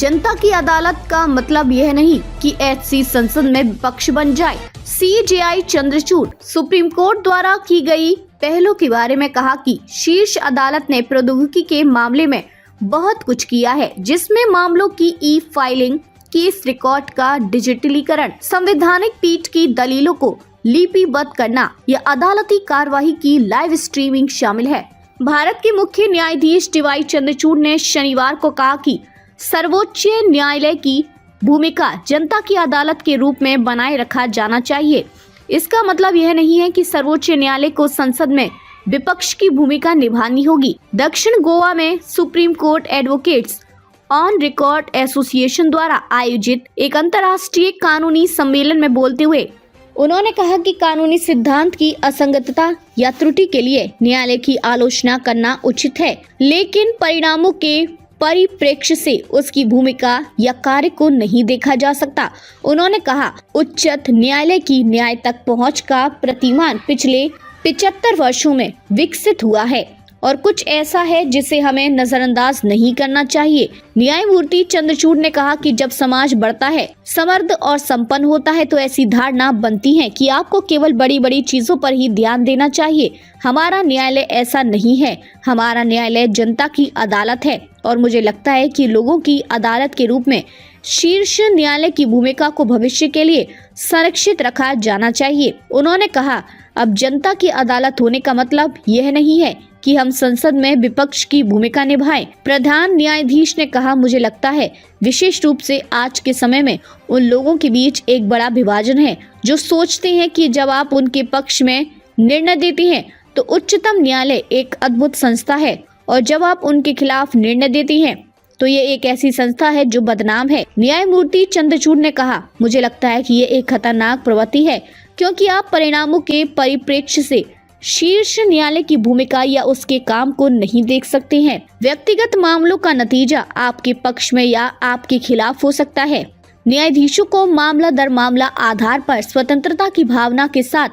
जनता की अदालत का मतलब यह नहीं कि ऐसी संसद में विपक्ष बन जाए। CJI चंद्रचूड़ सुप्रीम कोर्ट द्वारा की गई पहलों के बारे में कहा कि शीर्ष अदालत ने प्रौद्योगिकी के मामले में बहुत कुछ किया है, जिसमें मामलों की ई-फाइलिंग, केस रिकॉर्ड का डिजिटलीकरण, संवैधानिक पीठ की दलीलों को लिपिबद्ध करना या अदालती कार्यवाही की लाइव स्ट्रीमिंग शामिल है। भारत के मुख्य न्यायाधीश DY चंद्रचूड़ ने शनिवार को कहा कि सर्वोच्च न्यायालय की भूमिका जनता की अदालत के रूप में बनाए रखा जाना चाहिए। इसका मतलब यह नहीं है कि सर्वोच्च न्यायालय को संसद में विपक्ष की भूमिका निभानी होगी। दक्षिण गोवा में supreme court advocates on record association द्वारा आयोजित एक अंतर्राष्ट्रीय कानूनी सम्मेलन में बोलते हुए उन्होंने कहा कि कानूनी सिद्धांत की असंगतता या त्रुटि के लिए न्यायालय की आलोचना करना उचित है, लेकिन परिणामों के परिप्रेक्ष्य से उसकी भूमिका या कार्य को नहीं देखा जा सकता। उन्होंने कहा, उच्चतम न्यायालय की न्याय तक पहुंच का प्रतिमान पिछले 75 वर्षों में विकसित हुआ है और कुछ ऐसा है जिसे हमें नजरअंदाज नहीं करना चाहिए। न्यायमूर्ति चंद्रचूड़ ने कहा कि जब समाज बढ़ता है, समृद्ध और संपन्न होता है, तो ऐसी धारणा बनती है कि आपको केवल बड़ी बड़ी चीजों पर ही ध्यान देना चाहिए। हमारा न्यायालय ऐसा नहीं है। हमारा न्यायालय जनता की अदालत है और मुझे लगता है कि लोगों की अदालत के रूप में शीर्ष न्यायालय की भूमिका को भविष्य के लिए संरक्षित रखा जाना चाहिए। उन्होंने कहा, अब जनता की अदालत होने का मतलब यह नहीं है कि हम संसद में विपक्ष की भूमिका निभाएं। प्रधान न्यायाधीश ने कहा, मुझे लगता है विशेष रूप से आज के समय में उन लोगों के बीच एक बड़ा विभाजन है जो सोचते हैं कि जब आप उनके पक्ष में निर्णय देते हैं तो उच्चतम न्यायालय एक अद्भुत संस्था है और जब आप उनके खिलाफ निर्णय देते हैं तो ये एक ऐसी संस्था है जो बदनाम है। न्यायमूर्ति चंद्रचूड़ ने कहा, मुझे लगता है कि ये एक खतरनाक प्रवृत्ति है क्योंकि आप परिणामों के परिप्रेक्ष्य से शीर्ष न्यायालय की भूमिका या उसके काम को नहीं देख सकते हैं। व्यक्तिगत मामलों का नतीजा आपके पक्ष में या आपके खिलाफ हो सकता है। न्यायाधीशों को मामला दर मामला आधार पर स्वतंत्रता की भावना के साथ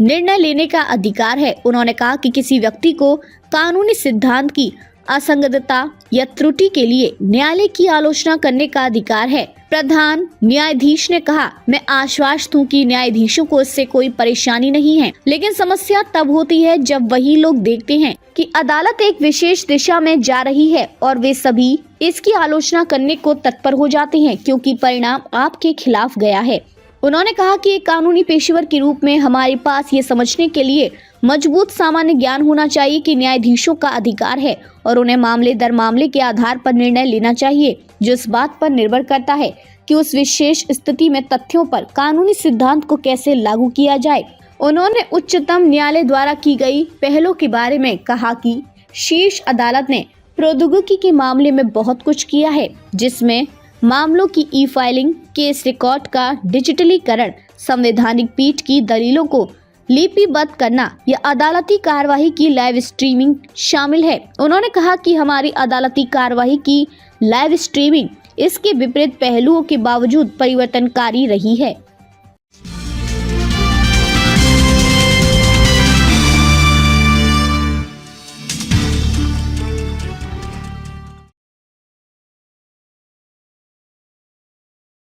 निर्णय लेने का अधिकार है। उन्होंने कहा कि किसी व्यक्ति को कानूनी सिद्धांत की असंगतता या त्रुटि के लिए न्यायालय की आलोचना करने का अधिकार है। प्रधान न्यायाधीश ने कहा, मैं आश्वस्त हूँ कि न्यायाधीशों को इससे कोई परेशानी नहीं है, लेकिन समस्या तब होती है जब वही लोग देखते हैं कि अदालत एक विशेष दिशा में जा रही है और वे सभी इसकी आलोचना करने को तत्पर हो जाते हैं क्योंकि परिणाम आपके खिलाफ गया है। उन्होंने कहा कि एक कानूनी पेशेवर के रूप में हमारे पास ये समझने के लिए मजबूत सामान्य ज्ञान होना चाहिए कि न्यायाधीशों का अधिकार है और उन्हें मामले दर मामले के आधार पर निर्णय लेना चाहिए, जो इस बात पर निर्भर करता है कि उस विशेष स्थिति में तथ्यों पर कानूनी सिद्धांत को कैसे लागू किया जाए। उन्होंने उच्चतम न्यायालय द्वारा की गई पहलों के बारे में कहा कि शीर्ष अदालत ने प्रौद्योगिकी के मामले में बहुत कुछ किया है, जिसमें मामलों की ई-फाइलिंग, केस रिकॉर्ड का डिजिटलीकरण, संवैधानिक पीठ की दलीलों को लिपिबद्ध करना या अदालती कार्यवाही की लाइव स्ट्रीमिंग शामिल है। उन्होंने कहा कि हमारी अदालती कार्यवाही की लाइव स्ट्रीमिंग इसके विपरीत पहलुओं के बावजूद परिवर्तनकारी रही है।